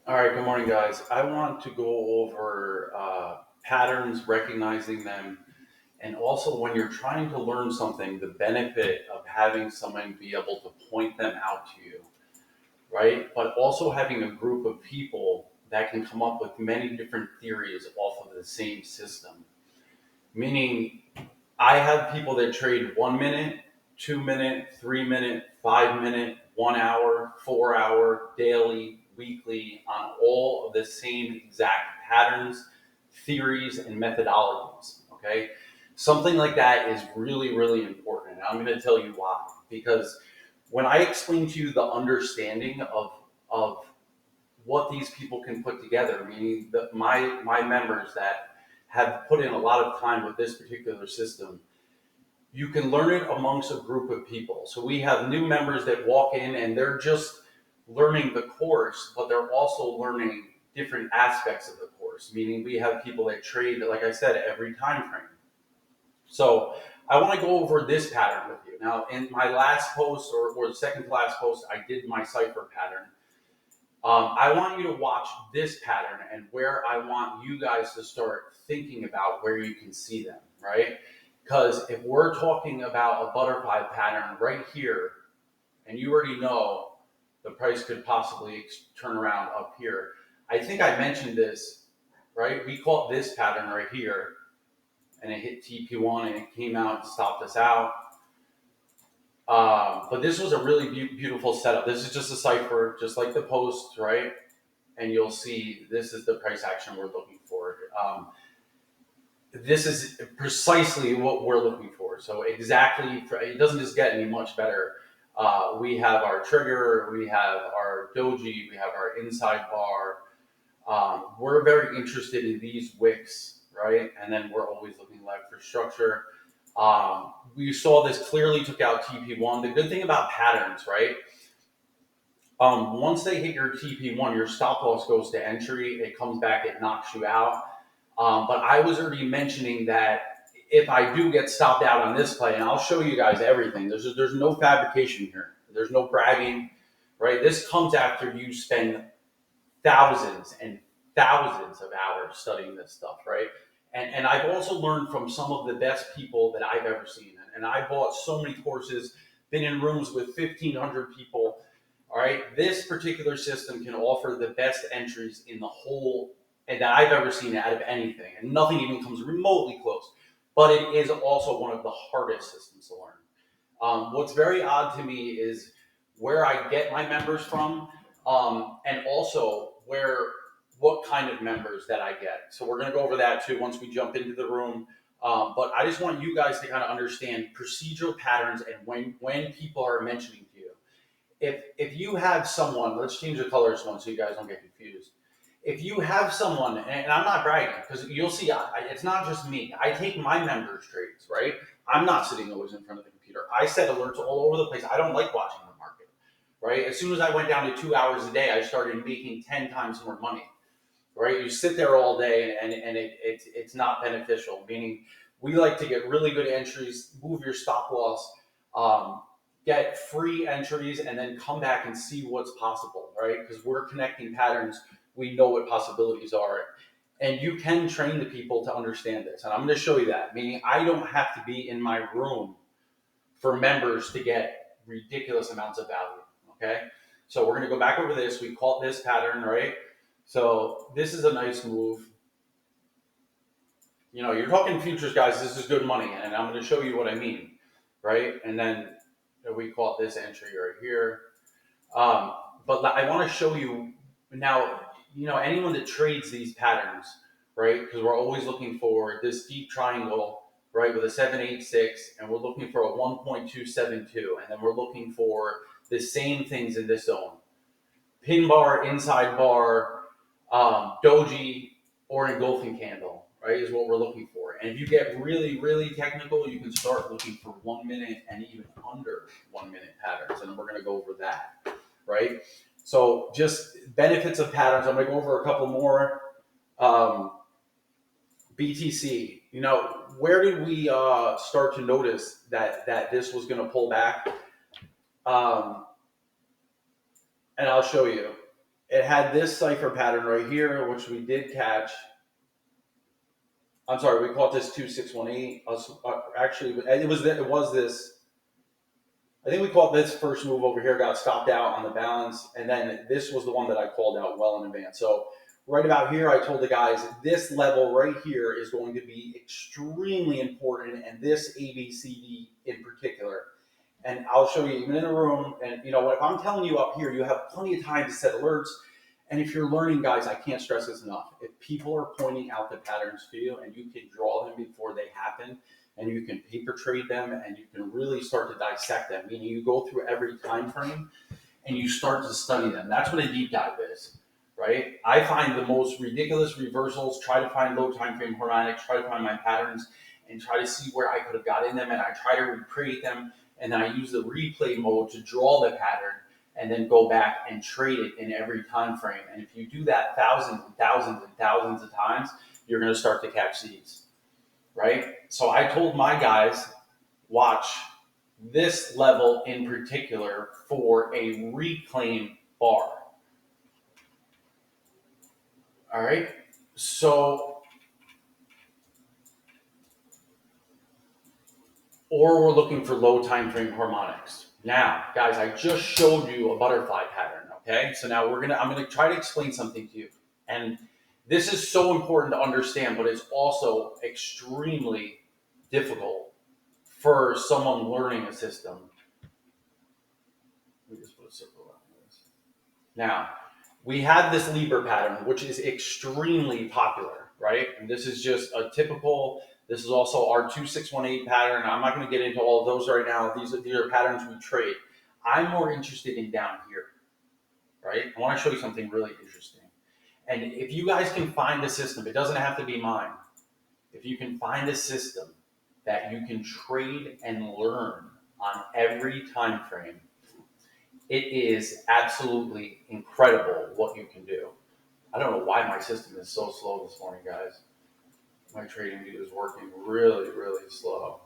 All right, good morning, guys. I want to go over patterns, recognizing them, and also when you're trying to learn something, the benefit of having someone be able to point them out to you, right? But also having a group of people that can come up with many different theories off of the same system. Meaning, I have people that trade 1 minute, 2 minute, 3 minute, 5 minute, 1 hour, 4 hour, daily, weekly on all of the same exact patterns, theories, and methodologies. Okay. Something like that is really, really important. And I'm going to tell you why. Because when I explain to you the understanding of what these people can put together, meaning that my members that have put in a lot of time with this particular system, you can learn it amongst a group of people. So we have new members that walk in and they're just learning the course, but they're also learning different aspects of the course. Meaning we have people that trade, like I said, every time frame. So I want to go over this pattern with you. Now, in my last post or the second to last post, I did my cipher pattern. I want you to watch this pattern and where I want you guys to start thinking about where you can see them, right? Because if we're talking about a butterfly pattern right here, and you already know the price could possibly turn around up here. I think I mentioned this, right? We caught this pattern right here, and it hit TP1 and it came out and stopped us out. But this was a really beautiful setup. This is just a cipher, just like the post, right? And you'll see this is the price action we're looking for. This is precisely what we're looking for. So exactly, it doesn't just get any much better. We have our trigger, we have our doji, we have our inside bar. We're very interested in these wicks, right? And then we're always looking left for structure. We saw this clearly took out TP1. The good thing about patterns, right? Once they hit your TP1, your stop loss goes to entry. It comes back, it knocks you out. But I was already mentioning that if I do get stopped out on this play, and I'll show you guys everything. There's no fabrication here. There's no bragging, right? This comes after you spend thousands and thousands of hours studying this stuff, right? And I've also learned from some of the best people that I've ever seen. And I bought so many courses, been in rooms with 1,500 people. All right, this particular system can offer the best entries in the whole and that I've ever seen out of anything, and nothing even comes remotely close. But it is also one of the hardest systems to learn. What's very odd to me is where I get my members from, and also what kind of members that I get. So we're going to go over that too once we jump into the room. But I just want you guys to kind of understand procedural patterns and when people are mentioning to you. If you have someone, let's change the colors one so you guys don't get confused. If you have someone, and I'm not bragging because you'll see, it's not just me. I take my members' trades, right? I'm not sitting always in front of the computer. I set alerts all over the place. I don't like watching the market, right? As soon as I went down to 2 hours a day, I started making 10 times more money, right? You sit there all day and it's not beneficial, meaning we like to get really good entries, move your stop loss, get free entries, and then come back and see what's possible, right? Because we're connecting patterns, we know what possibilities are. And you can train the people to understand this. And I'm going to show you that, meaning I don't have to be in my room for members to get ridiculous amounts of value, okay? So we're going to go back over this. We call this pattern, right? So this is a nice move. You know, you're talking futures, guys. This is good money, and I'm going to show you what I mean, right? And then we call this entry right here. But I want to show you now. You know, anyone that trades these patterns, right? Because we're always looking for this deep triangle, right, with a 786, and we're looking for a 1.272, and then we're looking for the same things in this zone: pin bar, inside bar, doji, or engulfing candle, right, is what we're looking for. And if you get really, really technical, you can start looking for 1 minute and even under 1 minute patterns. And we're going to go over that, right? So just benefits of patterns. I'm going to go over a couple more. BTC, you know, where did we start to notice that this was going to pull back? And I'll show you. It had this cipher pattern right here, which we did catch. I'm sorry, we caught this 2618. Actually, it was this. I think we called this first move over here, got stopped out on the balance, and then this was the one that I called out well in advance. So right about here, I told the guys this level right here is going to be extremely important, and this ABCD in particular. And I'll show you even in a room. And if I'm telling you up here, you have plenty of time to set alerts. And if you're learning, guys, I can't stress this enough. If people are pointing out the patterns to you and you can draw them before they happen, and you can paper trade them, and you can really start to dissect them, meaning you go through every time frame and you start to study them. That's what a deep dive is, right? I find the most ridiculous reversals, try to find low time frame harmonics, try to find my patterns, and try to see where I could have got in them, and I try to recreate them, and then I use the replay mode to draw the pattern and then go back and trade it in every time frame. And if you do that thousands and thousands and thousands of times, you're going to start to catch these, right? So I told my guys, watch this level in particular for a reclaim bar. All right. So, or we're looking for low time frame harmonics. Now, guys, I just showed you a butterfly pattern. Okay. So now I'm gonna try to explain something to you. And this is so important to understand, but it's also extremely difficult for someone learning a system. Let me just put a circle around this. Now, we have this Libra pattern, which is extremely popular, right? And this is just a typical, this is also our 2618 pattern. I'm not going to get into all of those right now. These are patterns we trade. I'm more interested in down here, right? I want to show you something really interesting. And if you guys can find a system, it doesn't have to be mine. If you can find a system that you can trade and learn on every time frame, it is absolutely incredible what you can do. I don't know why my system is so slow this morning, guys. My trading view is working really, really slow.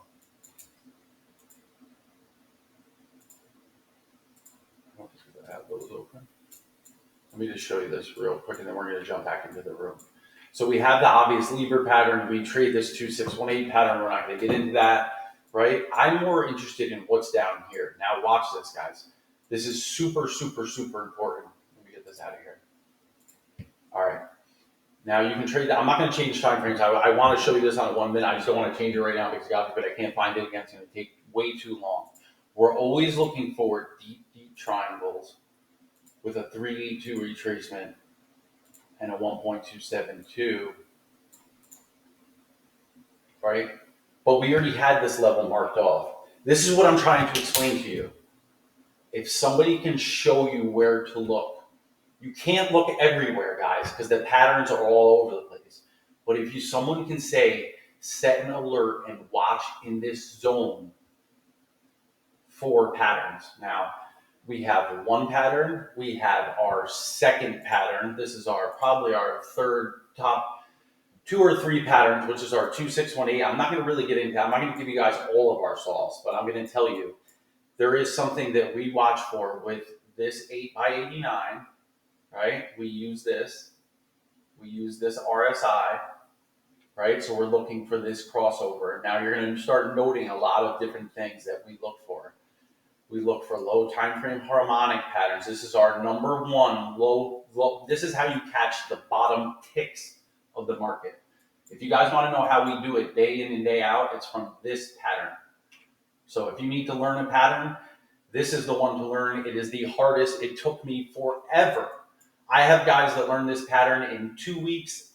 I don't think I have those open. Let me just show you this real quick, and then we're going to jump back into the room. So we have the obvious Libra pattern. We trade this 2618 pattern. We're not going to get into that, right? I'm more interested in what's down here. Now watch this, guys. This is super, super, super important. Let me get this out of here. All right. Now you can trade that. I'm not going to change time frames. I want to show you this on 1 minute. I just don't want to change it right now because God forbid I can't find it again. It's going to take way too long. We're always looking for deep, deep triangles with a 382 retracement and a 1.272, right? But we already had this level marked off. This is what I'm trying to explain to you. If somebody can show you where to look, you can't look everywhere, guys, because the patterns are all over the place. But if someone can say, set an alert and watch in this zone for patterns. Now, we have one pattern. We have our second pattern. This is probably our third top 2 or 3 patterns, which is our 2618. I'm not going to really get into that. I'm not going to give you guys all of our solves, but I'm going to tell you there is something that we watch for with this 8x89. Right? We use this RSI, right? So we're looking for this crossover. Now you're going to start noting a lot of different things that we look for. We look for low time frame harmonic patterns. This is our number one low. This is how you catch the bottom ticks of the market. If you guys want to know how we do it day in and day out, it's from this pattern. So if you need to learn a pattern, this is the one to learn. It is the hardest. It took me forever. I have guys that learn this pattern in 2 weeks,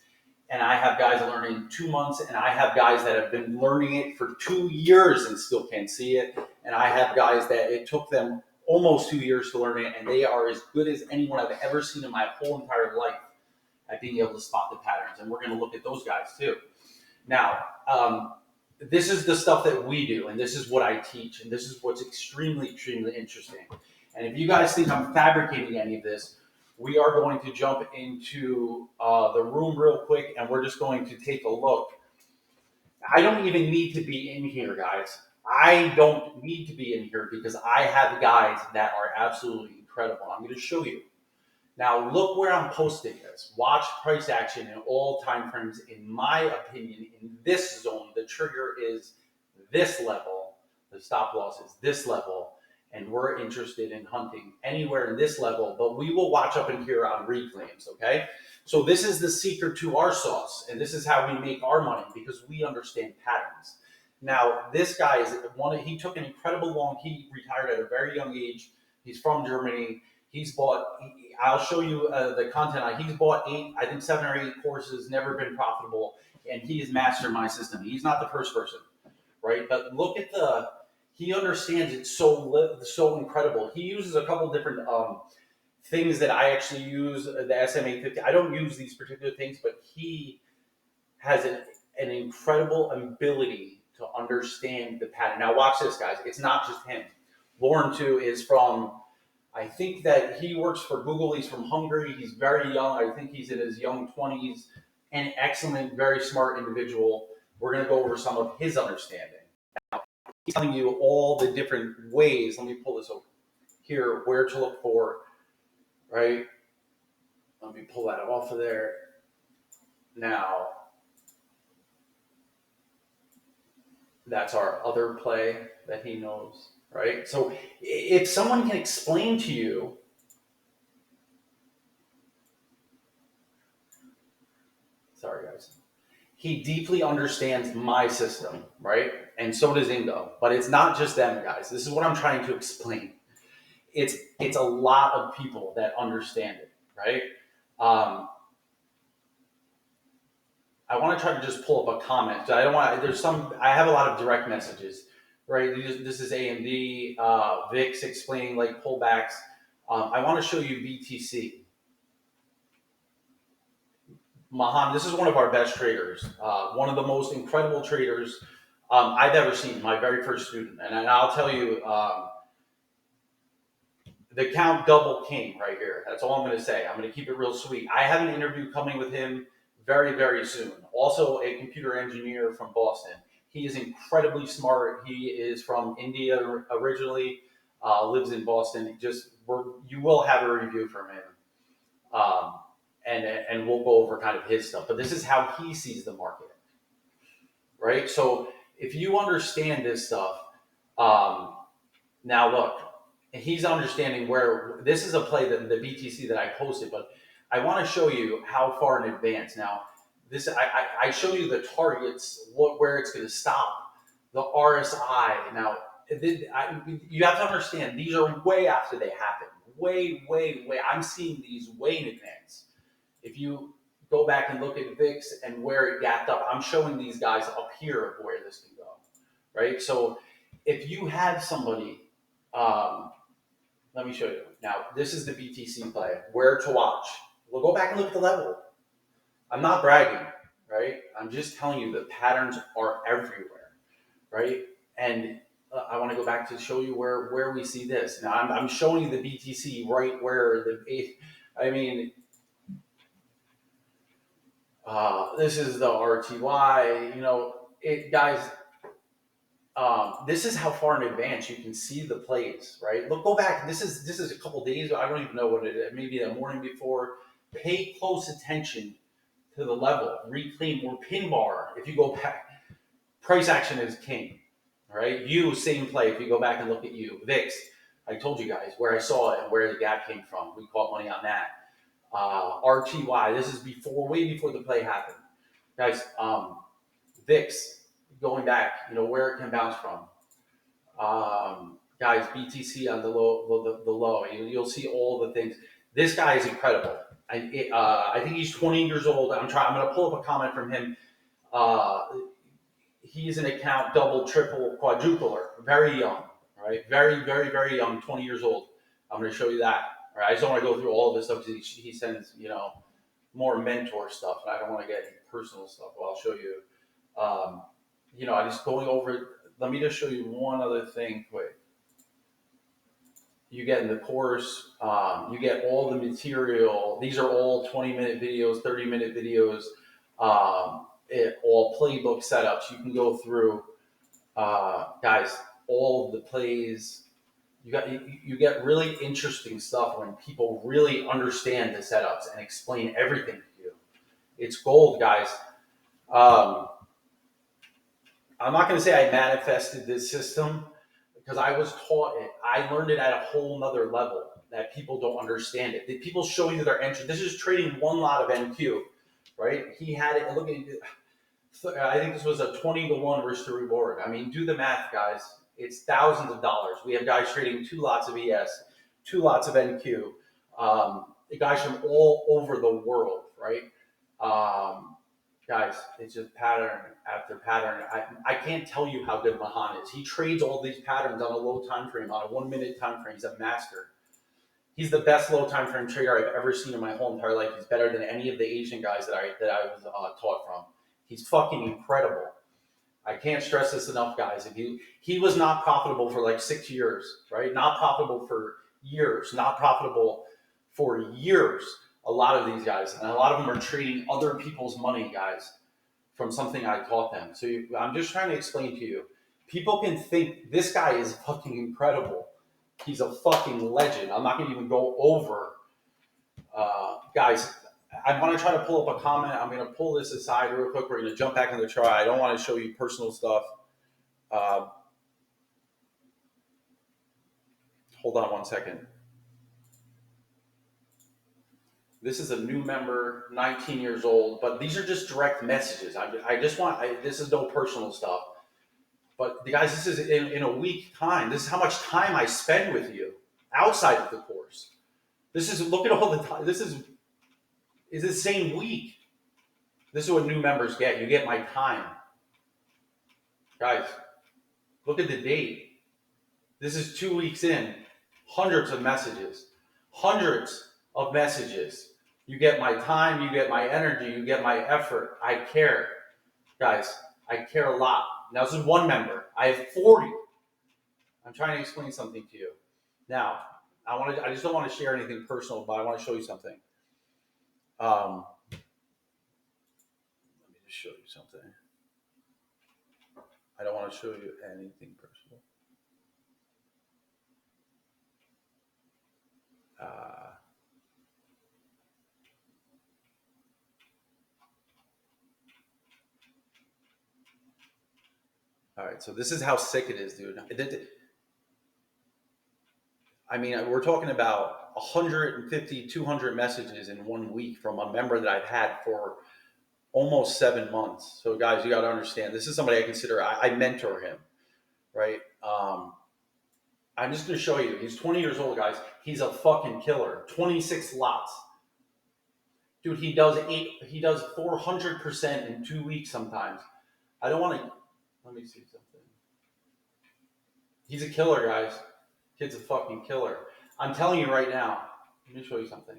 and I have guys that learn it in 2 months, and I have guys that have been learning it for 2 years and still can't see it, and I have guys that it took them almost 2 years to learn it, and they are as good as anyone I've ever seen in my whole entire life at being able to spot the patterns, and we're going to look at those guys too. Now, this is the stuff that we do, and this is what I teach, and this is what's extremely, extremely interesting. And if you guys think I'm fabricating any of this, we are going to jump into the room real quick, and we're just going to take a look. I don't even need to be in here, guys. I don't need to be in here because I have guys that are absolutely incredible. I'm going to show you. Now look where I'm posting this. Watch price action in all time frames. In my opinion, in this zone, the trigger is this level, the stop loss is this level, and we're interested in hunting anywhere in this level, but we will watch up in here on reclaims, okay? So this is the secret to our sauce, and this is how we make our money because we understand patterns. Now, this guy is he took an incredible long, he retired at a very young age. He's from Germany. He's bought, I'll show you the content. He's bought I think 7 or 8 courses, never been profitable, and he has mastered my system. He's not the first person, right? But look at he understands it so incredible. He uses a couple different things that I actually use, the SMA 50. I don't use these particular things, but he has an incredible ability to understand the pattern. Now watch this, guys. It's not just him. Lauren, too, is from, I think that he works for Google. He's from Hungary. He's very young. I think he's in his young 20s. An excellent, very smart individual. We're going to go over some of his understanding. Now, he's telling you all the different ways. Let me pull this over here, where to look for, right? Let me pull that off of there. Now, that's our other play that he knows, right? So if someone can explain to you, sorry guys, he deeply understands my system, right? And so does Ingo. But it's not just them, guys. This is what I'm trying to explain. It's a lot of people that understand it, right? I want to try to just pull up a comment. So I don't want. I have a lot of direct messages, right? This is AMD, VIX explaining like pullbacks. I want to show you BTC. Mahan, this is one of our best traders, one of the most incredible traders I've ever seen. My very first student, and I'll tell you, the count double king right here. That's all I'm going to say. I'm going to keep it real sweet. I have an interview coming with him very, very soon. Also, a computer engineer from Boston. He is incredibly smart. He is from India originally, lives in Boston. You will have a review from him, and we'll go over kind of his stuff. But this is how he sees the market, right? So if you understand this stuff, now look, he's understanding where this is a play that the BTC that I posted, but I want to show you how far in advance. Now, I show you the targets, where it's going to stop, the RSI. Now, you have to understand these are way after they happen. Way. I'm seeing these way in advance. If you go back and look at VIX and where it gapped up, I'm showing these guys up here of where this can go, right? So if you have somebody, let me show you. Now, this is the BTC play, where to watch. We'll go back and look at the level. I'm not bragging, right? I'm just telling you the patterns are everywhere, right? And I want to go back to show you where we see this. Now, I'm showing you the BTC right where this is the RTY. Guys, this is how far in advance you can see the plays, right? Go back. This is a couple days. I don't even know what it is. Maybe the morning before. Pay close attention to the level. Reclaim or pin bar. If you go back, price action is king, right? Same play. If you go back and look at VIX, I told you guys where I saw it and where the gap came from. We caught money on that. RTY. This is way before the play happened, guys. VIX. Going back, where it can bounce from. Guys, BTC on the low. You'll see all the things. This guy is incredible. I think he's 20 years old. I'm going to pull up a comment from him. He's an account double, triple, quadrupler. Very young, right? Very, very, very young. 20 years old. I'm going to show you that. All right. I just don't want to go through all of this stuff because he sends more mentor stuff, and I don't want to get personal stuff. Well, I'll show you. I just going over. Let me just show you one other thing quick. You get in the course, you get all the material. These are all 20-minute videos, 30-minute videos, all playbook setups. You can go through, guys, all of the plays. You get really interesting stuff when people really understand the setups and explain everything to you. It's gold, guys. Um, I'm not going to say I manifested this system because I was taught it. I learned it at a whole nother level that people don't understand it. People show you their entry. This is trading one lot of NQ, right? He had it. Look at. I think this was a 20-1 risk to reward. I mean, do the math, guys. It's thousands of dollars. We have guys trading two lots of ES, two lots of NQ, guys from all over the world, right? Um, Guys, it's just pattern after pattern. I can't tell you how good Mahan is. He trades all these patterns on a low time frame, on a 1 minute time frame. He's a master. He's the best low time frame trader I've ever seen in my whole entire life. He's better than any of the Asian guys that I was taught from. He's fucking incredible. I can't stress this enough, guys. If he was not profitable for like 6 years, right? Not profitable for years, not profitable for years. A lot of these guys, and a lot of them are trading other people's money, guys, from something I taught them. So I'm just trying to explain to you. People can think this guy is fucking incredible. He's a fucking legend. I'm not going to even go over, guys. I want to try to pull up a comment. I'm going to pull this aside real quick. We're going to jump back in the chart. I don't want to show you personal stuff. Uh, Hold on 1 second. This is a new member, 19 years old, but these are just direct messages. This is no personal stuff. But the guys, this is in a week time. This is how much time I spend with you outside of the course. This is, look at all the time. This is the same week. This is what new members get. You get my time. Guys, look at the date. This is 2 weeks in. Hundreds of messages. Hundreds of messages. You get my time, you get my energy, you get my effort. I care. Guys, I care a lot. Now, this is one member. I have 40. I'm trying to explain something to you. Now, I just don't want to share anything personal, but I want to show you something. Let me just show you something. I don't want to show you anything personal. All right, so this is how sick it is, dude. I mean, we're talking about 150, 200 messages in 1 week from a member that I've had for almost 7 months. So, guys, you got to understand, this is somebody I consider, I mentor him, right? I'm just going to show you. He's 20 years old, guys. He's a fucking killer. 26 lots. Dude, he does 400% in 2 weeks sometimes. I don't want to, let me see something. He's a killer, guys. Kid's a fucking killer. I'm telling you right now, let me show you something.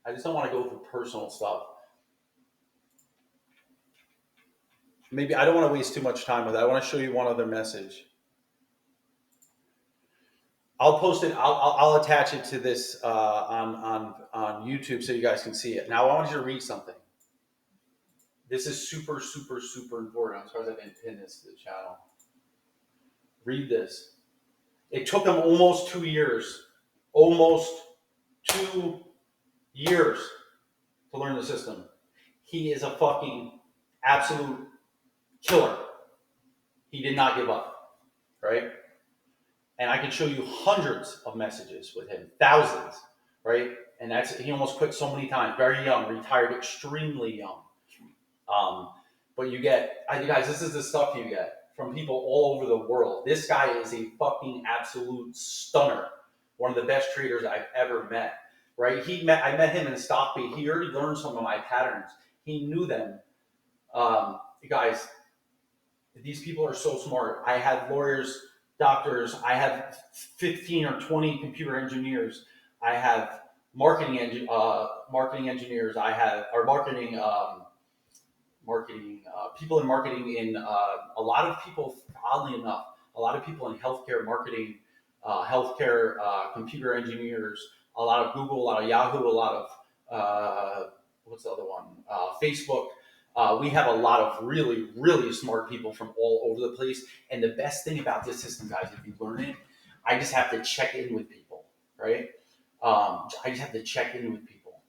I just don't want to go through personal stuff. Maybe I don't want to waste too much time with it. I want to show you one other message. I'll post it. I'll attach it to this on YouTube so you guys can see it. Now I want you to read something. This is super, super, super important. I'm surprised I didn't pin this to the channel. Read this. It took him almost 2 years. Almost 2 years to learn the system. He is a fucking absolute killer. He did not give up, right? And I can show you hundreds of messages with him, thousands, right? And he almost quit so many times. Very young, retired extremely young. But you guys, this is the stuff you get from people all over the world. This guy is a fucking absolute stunner. One of the best traders I've ever met, right? I met him in Stockbait. He already learned some of my patterns. He knew them. Guys, these people are so smart. I have lawyers, doctors. I have 15 or 20 computer engineers. I have marketing engineers. I have people in marketing in a lot of people. Oddly enough, a lot of people in healthcare marketing, computer engineers. A lot of Google, a lot of Yahoo, a lot of what's the other one? Facebook. We have a lot of really, really smart people from all over the place. And the best thing about this system, guys, if you learn it, I just have to check in with people, right? I just have to check in with people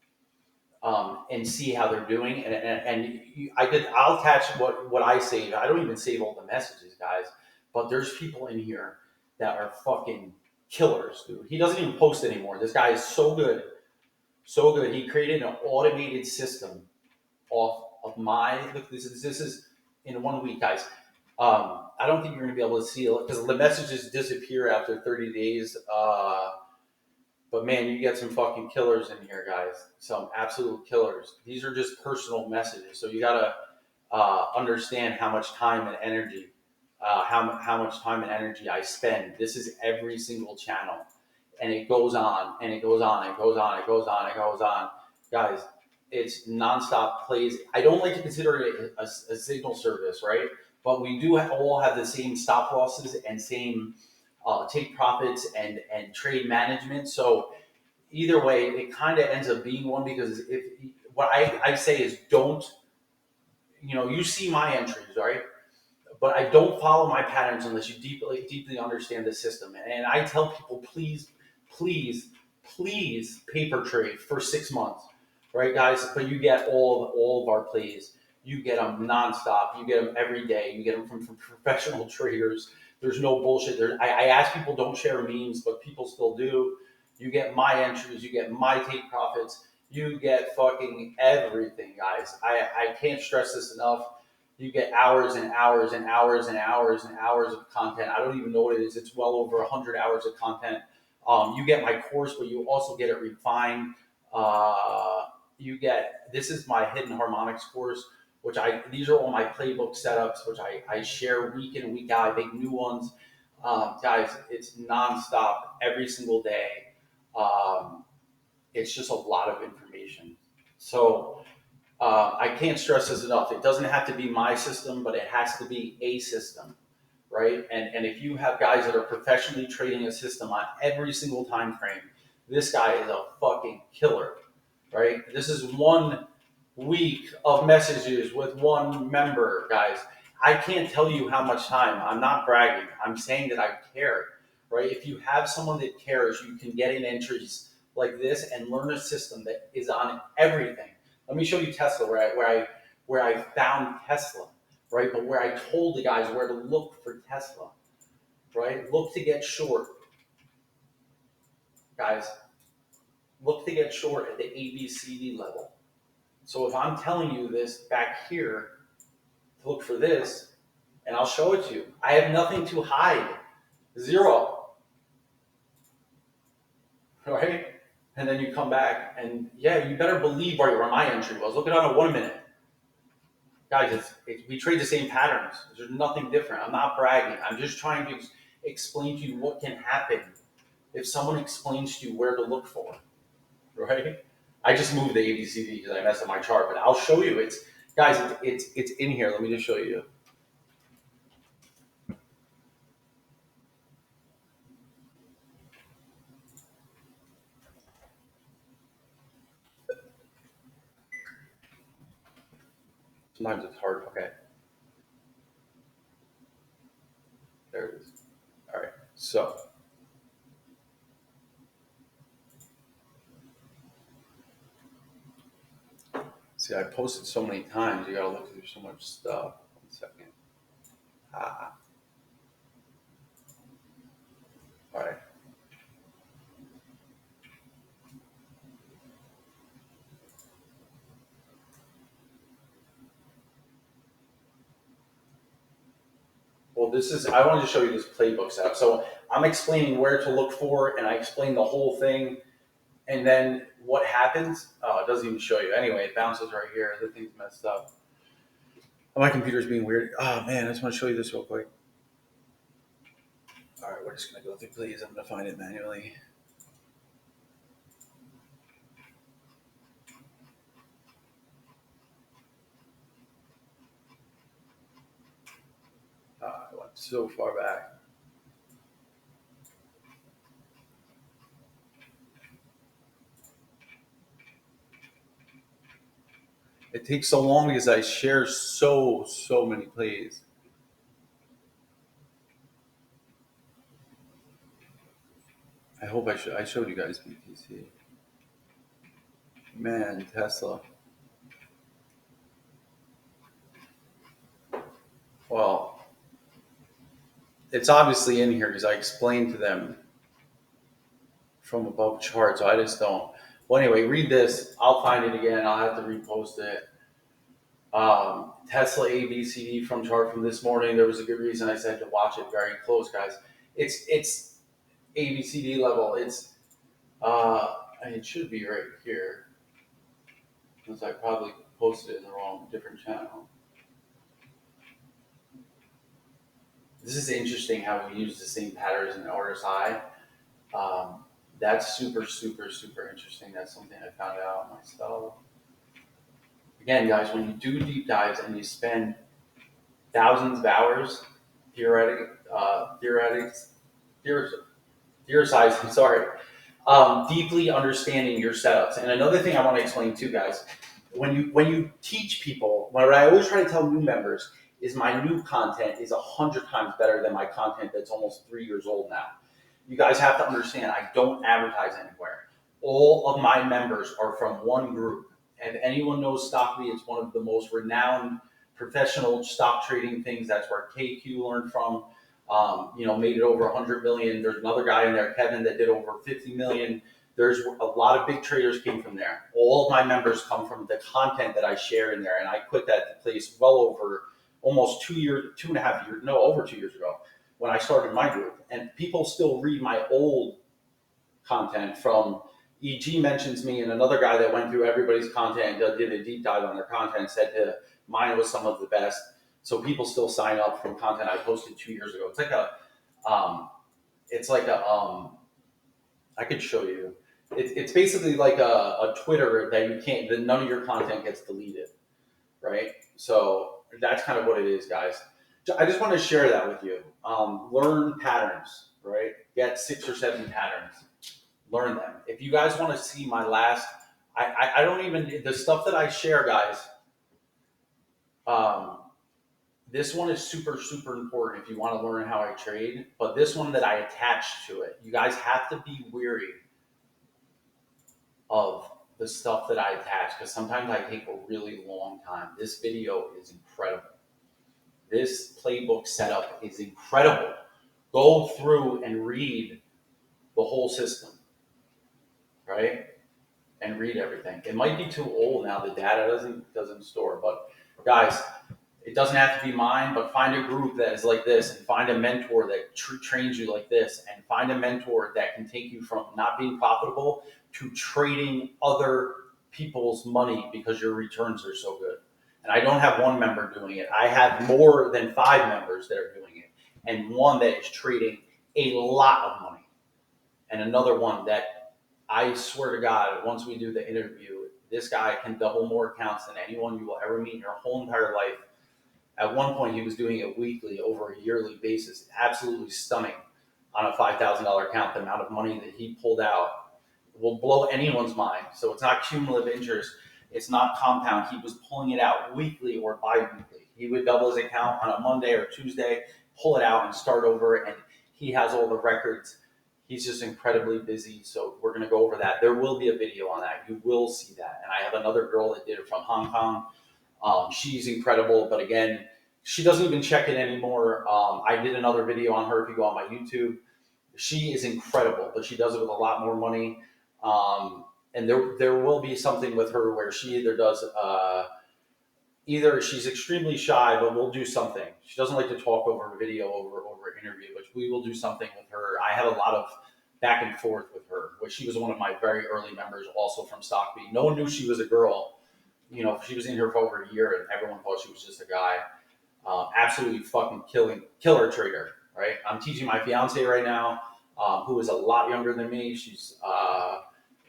and see how they're doing. I'll attach what I save. I don't even save all the messages, guys. But there's people in here that are fucking killers, dude. He doesn't even post anymore. This guy is so good, so good. He created an automated system off of my. Look, this is in 1 week, guys. I don't think you're going to be able to see it because the messages disappear after 30 days. But man, you get some fucking killers in here, guys. Some absolute killers. These are just personal messages. So you gotta understand how much time and energy, how much time and energy I spend. This is every single channel, and it goes on and it goes on. It goes on. It goes on. It goes on, guys. It's nonstop plays. I don't like to consider it a signal service, right? But we do all have the same stop losses and same take profits and trade management. So either way, it kind of ends up being one because if what I say is don't, you see my entries, right? But I don't follow my patterns unless you deeply understand the system. And I tell people, please, please, please paper trade for 6 months, right, guys? But you get all of our plays. You get them nonstop. You get them every day. You get them from professional traders. There's no bullshit. I ask people don't share memes, but people still do. You get my entries. You get my take profits. You get fucking everything, guys. I can't stress this enough. You get hours and hours and hours and hours and hours of content. I don't even know what it is. It's well over 100 hours of content. You get my course, but you also get it refined. This is my hidden harmonics course, these are all my playbook setups, which I share week in and week out. I make new ones. Guys, it's nonstop every single day. Um, it's just a lot of information. So I can't stress this enough. It doesn't have to be my system, but it has to be a system, right? And if you have guys that are professionally trading a system on every single time frame, this guy is a fucking killer, right? This is 1 week of messages with one member, guys. I can't tell you how much time. I'm not bragging. I'm saying that I care, right? If you have someone that cares, you can get in entries like this and learn a system that is on everything. Let me show you Tesla, where I found Tesla, right? But where I told the guys where to look for Tesla, right? Look to get short, guys. Look to get short at the ABCD level. So if I'm telling you this back here to look for this, and I'll show it to you, I have nothing to hide, zero, right? And then you come back, and yeah, you better believe where my entry was. Look at it on a 1 minute. Guys, we trade the same patterns. There's nothing different. I'm not bragging. I'm just trying to explain to you what can happen if someone explains to you where to look for, right? I just moved the ABCD because I messed up my chart, but I'll show you. It's in here. Let me just show you. Sometimes it's hard. Okay, there it is. All right. So, see, I posted so many times. You got to look through so much stuff. 1 second. Ah, all right. Well, I wanted to show you this playbook setup. So I'm explaining where to look for, and I explain the whole thing. And then what happens? Oh, it doesn't even show you. Anyway, it bounces right here. The thing's messed up. Oh, my computer's being weird. Oh, man, I just want to show you this real quick. All right, we're just going to go through, please. I'm going to find it manually. I went so far back. It takes so long because I share so many plays. I hope I showed you guys BTC. Man, Tesla. Well, it's obviously in here because I explained to them from above chart, so I just don't. Well, anyway, read this. I'll find it again. I'll have to repost it. Tesla ABCD from chart from this morning. There was a good reason I said to watch it very close, guys. It's ABCD level. It should be right here, because I probably posted it in the wrong different channel. This is interesting how we use the same patterns in RSI. That's super, super, super interesting. That's something I found out myself. Again, guys, when you do deep dives and you spend thousands of hours theorizing, sorry, deeply understanding your setups. And another thing I want to explain too, guys, when you teach people, what I always try to tell new members is my new content is 100 times better than my content that's almost 3 years old now. You guys have to understand, I don't advertise anywhere. All of my members are from one group. And if anyone knows StockBee, it's one of the most renowned professional stock trading things. That's where KQ learned from. Made it over 100 million. There's another guy in there, Kevin, that did over 50 million. There's a lot of big traders came from there. All of my members come from the content that I share in there, and I put that to place well over almost 2.5 years, no, over 2 years ago when I started my group. And people still read my old content from EG mentions me, and another guy that went through everybody's content and did a deep dive on their content said mine was some of the best. So people still sign up from content I posted 2 years ago. I could show you. It's basically like a Twitter that you can't, that none of your content gets deleted, right? So that's kind of what it is, guys. I just want to share that with you. Learn patterns, right? Get 6 or 7 patterns. Learn them. If you guys want to see my last, I don't even, the stuff that I share, guys, um, this one is super, super important if you want to learn how I trade. But this one that I attach to it, you guys have to be weary of the stuff that I attach, because sometimes I take a really long time. This video is incredible. This playbook setup is incredible. Go through and read the whole system, right? And read everything. It might be too old now. The data doesn't store, but guys, it doesn't have to be mine. But find a group that is like this, and find a mentor that trains you like this, and find a mentor that can take you from not being profitable to trading other people's money because your returns are so good. And I don't have one member doing it. I have more than 5 members that are doing it, and one that is trading a lot of money, and another one that, I swear to God, once we do the interview, this guy can double more accounts than anyone you will ever meet in your whole entire life. At one point, he was doing it weekly over a yearly basis. Absolutely stunning on a $5,000 account. The amount of money that he pulled out will blow anyone's mind. So it's not cumulative interest. It's not compound. He was pulling it out weekly or bi-weekly. He would double his account on a Monday or Tuesday, pull it out and start over. And he has all the records. He's just incredibly busy. So we're going to go over that. There will be a video on that. You will see that. And I have another girl that did it from Hong Kong. She's incredible, but again, she doesn't even check it anymore. I did another video on her if you go on my YouTube. She is incredible, but she does it with a lot more money. And there will be something with her where she either she's extremely shy, but we'll do something. She doesn't like to talk over video, over interview, but we will do something with her. I had a lot of back and forth with her, which she was one of my very early members, also from StockBee. No one knew she was a girl. She was in here for over a year, and everyone thought she was just a guy. Absolutely fucking killer trader, right? I'm teaching my fiance right now, who is a lot younger than me. She's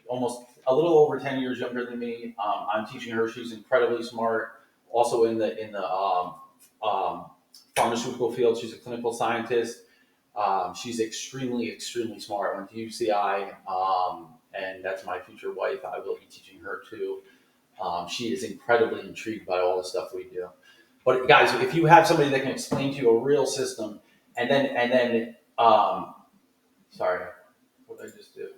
almost a little over 10 years younger than me. I'm teaching her. She's incredibly smart. Also in the pharmaceutical field, she's a clinical scientist. She's extremely, extremely smart. I went to UCI, and that's my future wife. I will be teaching her too. She is incredibly intrigued by all the stuff we do. But guys, if you have somebody that can explain to you a real system, and then sorry, What did I just do?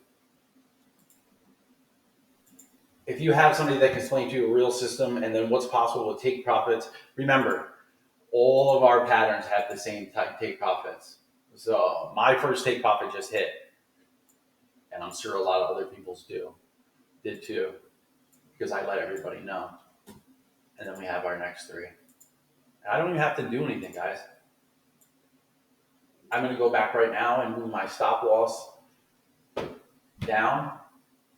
If you have somebody that can explain to you a real system and then what's possible with take profits, remember, all of our patterns have the same type take profits. So my first take profit just hit, and I'm sure a lot of other people's did too, because I let everybody know. And then we have our next three. I don't even have to do anything, guys. I'm going to go back right now and move my stop loss down,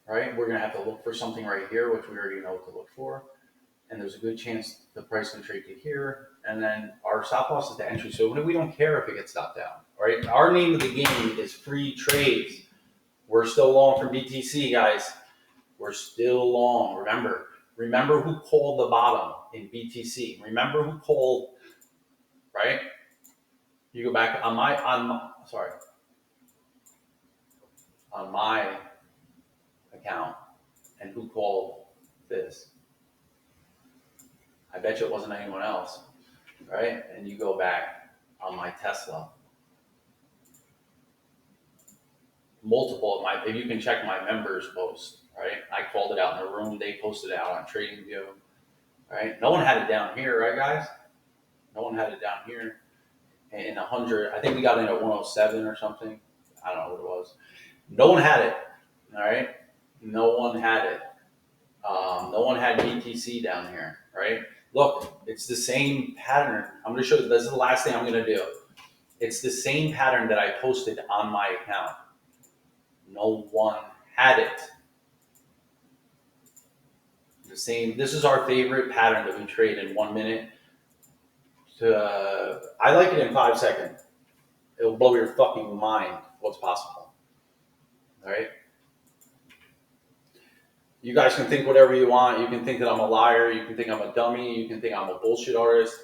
right? We're going to have to look for something right here, which we already know what to look for. And there's a good chance the price can trade to here. And then our stop loss is the entry. So we don't care if it gets stopped down, right? Our name of the game is free trades. We're still long from BTC, guys. We're still long. Remember who called the bottom in BTC. Remember who called, right? You go back on my account, and who called this. I bet you it wasn't anyone else, right? And you go back on my Tesla. Multiple of my, if you can check my members post, right? I called it out in the room. They posted it out on TradingView, right? No one had it down here, right, guys? No one had it down here. In 100, I think we got in at 107 or something. I don't know what it was. No one had it, all right? No one had it. No one had BTC down here, right? Look, it's the same pattern. I'm going to show you. This is the last thing I'm going to do. It's the same pattern that I posted on my account. No one had it. The same. This is our favorite pattern that we trade in 1 minute. I like it in 5 seconds. It'll blow your fucking mind what's possible. All right? You guys can think whatever you want. You can think that I'm a liar. You can think I'm a dummy. You can think I'm a bullshit artist.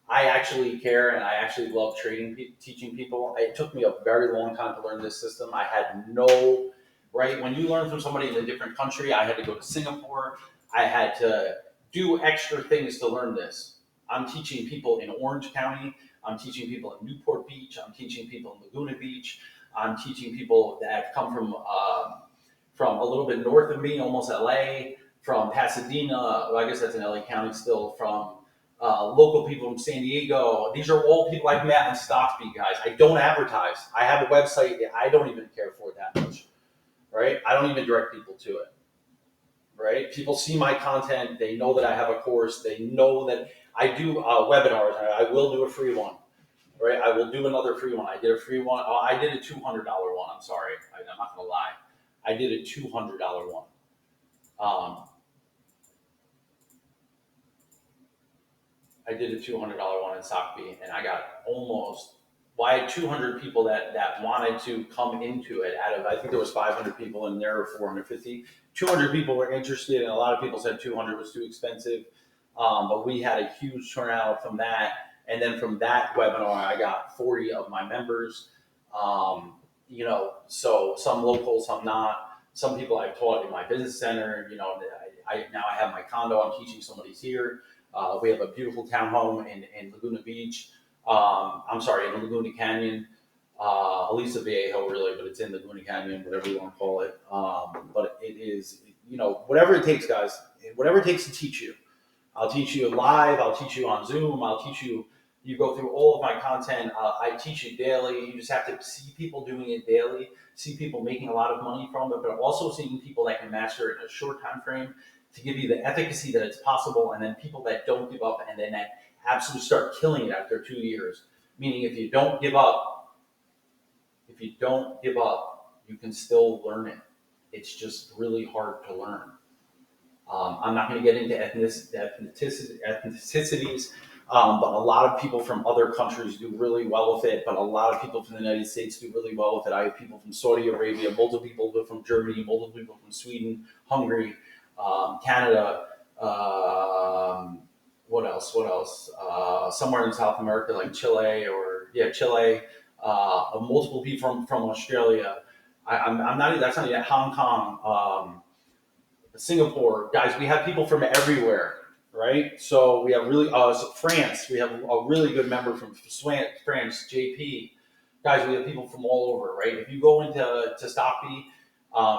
I actually care, and I actually love teaching people. It took me a very long time to learn this system. I had no, right? When you learn from somebody in a different country, I had to go to Singapore. I had to do extra things to learn this. I'm teaching people in Orange County. I'm teaching people in Newport Beach. I'm teaching people in Laguna Beach. I'm teaching people that come from a little bit north of me, almost LA, from Pasadena. Well, I guess that's in LA County still. From local people from San Diego. These are all people I've met in Stockspeed, guys. I don't advertise. I have a website. I don't even care for it that much, right? I don't even direct people to it, right? People see my content. They know that I have a course. They know that I do webinars. I will do a free one, right? I will do another free one. I did a free one. Oh, I did a $200 one. I'm sorry. I'm not going to lie. I did a $200 one. I did a $200 one in Sockby, and I got I had 200 people that wanted to come into it. Out of, I think there was 500 people in there, or 450. 200 people were interested, and a lot of people said 200 was too expensive. But we had a huge turnout from that, and then from that webinar, I got 40 of my members. So some local, some not. Some people I've taught in my business center. Now I have my condo. I'm teaching somebody's here. We have a beautiful townhome in Laguna Beach. In Laguna Canyon. Aliso Viejo, really, but it's in Laguna Canyon, whatever you want to call it. But it is, whatever it takes, guys. Whatever it takes to teach you. I'll teach you live. I'll teach you on Zoom. I'll teach you. You go through all of my content. I teach you daily. You just have to see people doing it daily, see people making a lot of money from it, but also seeing people that can master it in a short time frame to give you the efficacy that it's possible, and then people that don't give up and then that absolutely start killing it after 2 years. Meaning if you don't give up, you can still learn it. It's just really hard to learn. I'm not going to get into ethnicities, but a lot of people from other countries do really well with it, but a lot of people from the United States do really well with it. I have people from Saudi Arabia, multiple people from Germany, multiple people from Sweden, Hungary, Canada, what else? Somewhere in South America, like Chile, multiple people from Australia. That's not yet Hong Kong, Singapore, guys. We have people from everywhere, right? So we have France. We have a really good member from France, JP. Guys, we have people from all over, right? If you go into Stockbee,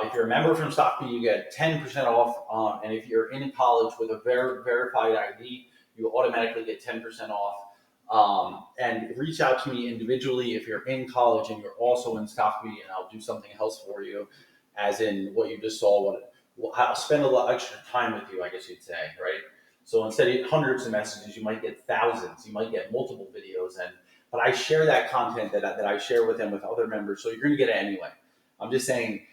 if you're a member from Stockbee, you get 10% off. And if you're in college with a verified ID, you automatically get 10% off. And reach out to me individually if you're in college and you're also in Stockbee, and I'll do something else for you, as in what you just saw. I'll spend a lot extra time with you, I guess you'd say, right? So instead of hundreds of messages, you might get thousands. You might get multiple videos, but I share that content that I share with them with other members, so you're going to get it anyway. I'm just saying,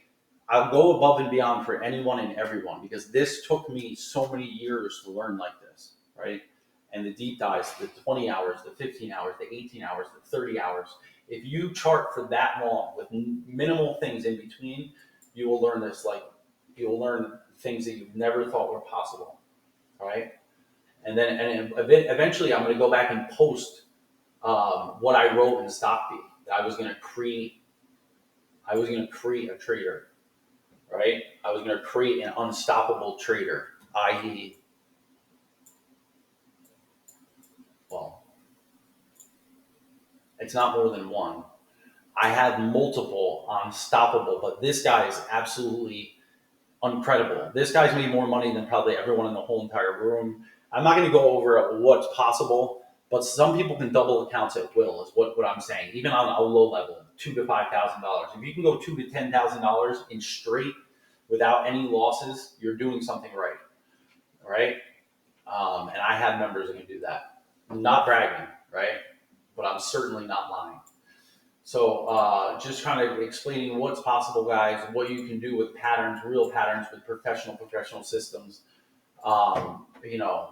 I'll go above and beyond for anyone and everyone, because this took me so many years to learn like this, right? And the deep dives, the 20 hours, the 15 hours, the 18 hours, the 30 hours. If you chart for that long with minimal things in between, you will learn this. Like, you'll learn things that you've never thought were possible, all right? And eventually I'm going to go back and post what I wrote in Stockbee. I was going to create a trader, right? I was going to create an unstoppable trader, i.e., well, it's not more than one. I had multiple unstoppable, but this guy is absolutely incredible. This guy's made more money than probably everyone in the whole entire room. I'm not going to go over what's possible, but some people can double accounts at will, is what I'm saying. Even on a low level, $2,000 to $5,000. If you can go $2,000 to $10,000 in straight without any losses, you're doing something right, right? And I have members that can do that. I'm not bragging, right? But I'm certainly not lying. So just kind of explaining what's possible, guys, what you can do with patterns, real patterns with professional systems.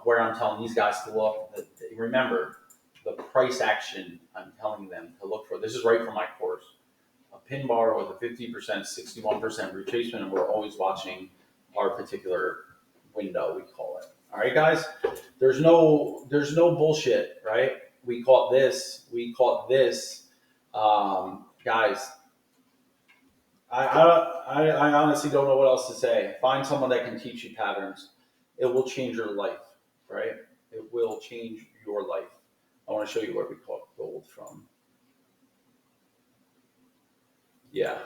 Where I'm telling these guys to look. Remember, the price action I'm telling them to look for. This is right from my course. A pin bar with a 50%, 61% retracement, and we're always watching our particular window, we call it. All right, guys. There's no bullshit, right? We caught this. Guys, I honestly don't know what else to say. Find someone that can teach you patterns. It will change your life, right? It will change your life. I want to show you where we caught gold from. Yeah.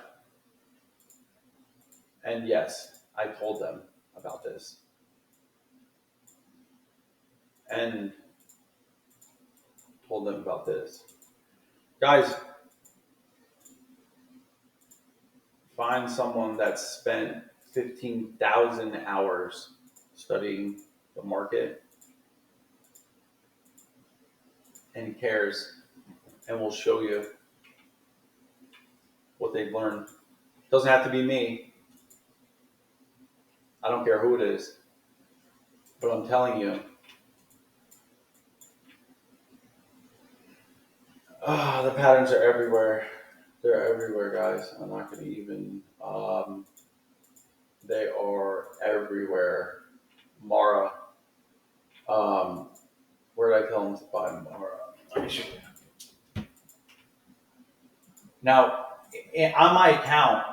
And yes, I told them about this. And told them about this. Guys, find someone that spent 15,000 hours studying the market and cares, and will show you what they've learned. Doesn't have to be me. I don't care who it is. But I'm telling you, the patterns are everywhere. They're everywhere, guys. I'm not going to even. They are everywhere. Mara. Where did I tell them to buy Mara? Let me show you. Now, on my account,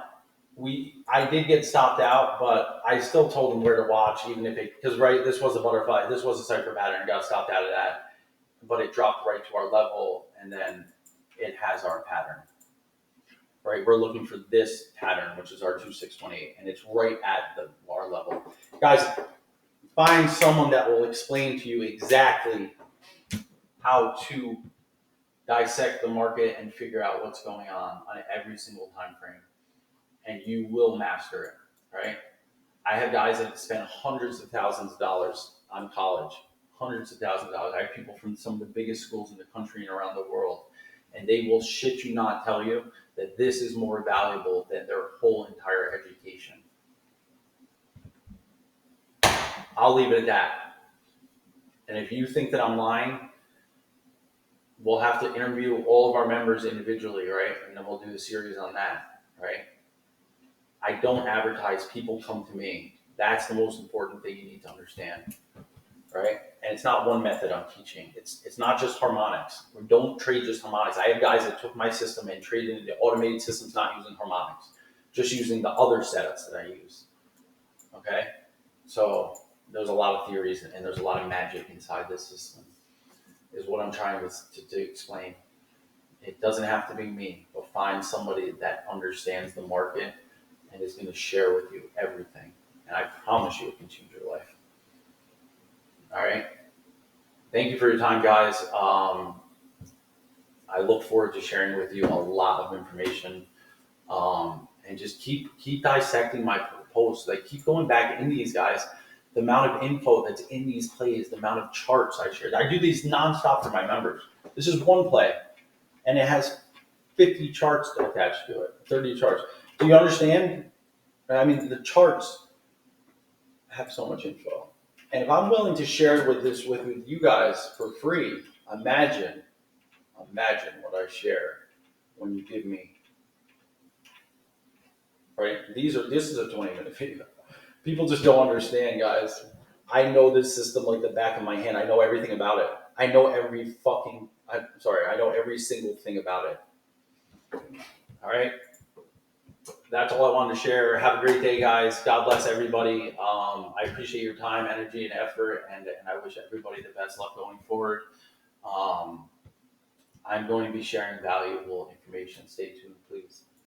I did get stopped out, but I still told them where to watch, even if because this was a butterfly, this was a cipher pattern, got stopped out of that, but it dropped right to our level, and then it has our pattern. Right, we're looking for this pattern, which is our 2618, and it's right at our level. Guys, find someone that will explain to you exactly how to dissect the market and figure out what's going on every single time frame, and you will master it. Right? I have guys that have spent hundreds of thousands of dollars on college, hundreds of thousands of dollars. I have people from some of the biggest schools in the country and around the world, and they will shit you not tell you that this is more valuable than their whole entire education. I'll leave it at that. And if you think that I'm lying, we'll have to interview all of our members individually, right? And then we'll do a series on that, right? I don't advertise. People come to me. That's the most important thing you need to understand, right? And it's not one method I'm teaching. It's not just harmonics. We don't trade just harmonics. I have guys that took my system and traded into automated systems not using harmonics, just using the other setups that I use, okay? So there's a lot of theories and there's a lot of magic inside this system, is what I'm trying to explain. It doesn't have to be me, but find somebody that understands the market and is going to share with you everything. And I promise you it can change your life. All right. Thank you for your time, guys. I look forward to sharing with you a lot of information, and just keep dissecting my posts. Like keep going back in these guys. The amount of info that's in these plays, the amount of charts I shared. I do these nonstop for my members. This is one play, and it has 50 charts attached to it, 30 charts. Do you understand? I mean, the charts have so much info. And if I'm willing to share with you guys for free, imagine what I share when you give me, right? This is a 20-minute video. People just don't understand, guys. I know this system like the back of my hand. I know everything about it. I know I know every single thing about it. All right. That's all I wanted to share. Have a great day, guys. God bless everybody. I appreciate your time, energy, and effort, and I wish everybody the best luck going forward. Um, I'm going to be sharing valuable information. Stay tuned, please.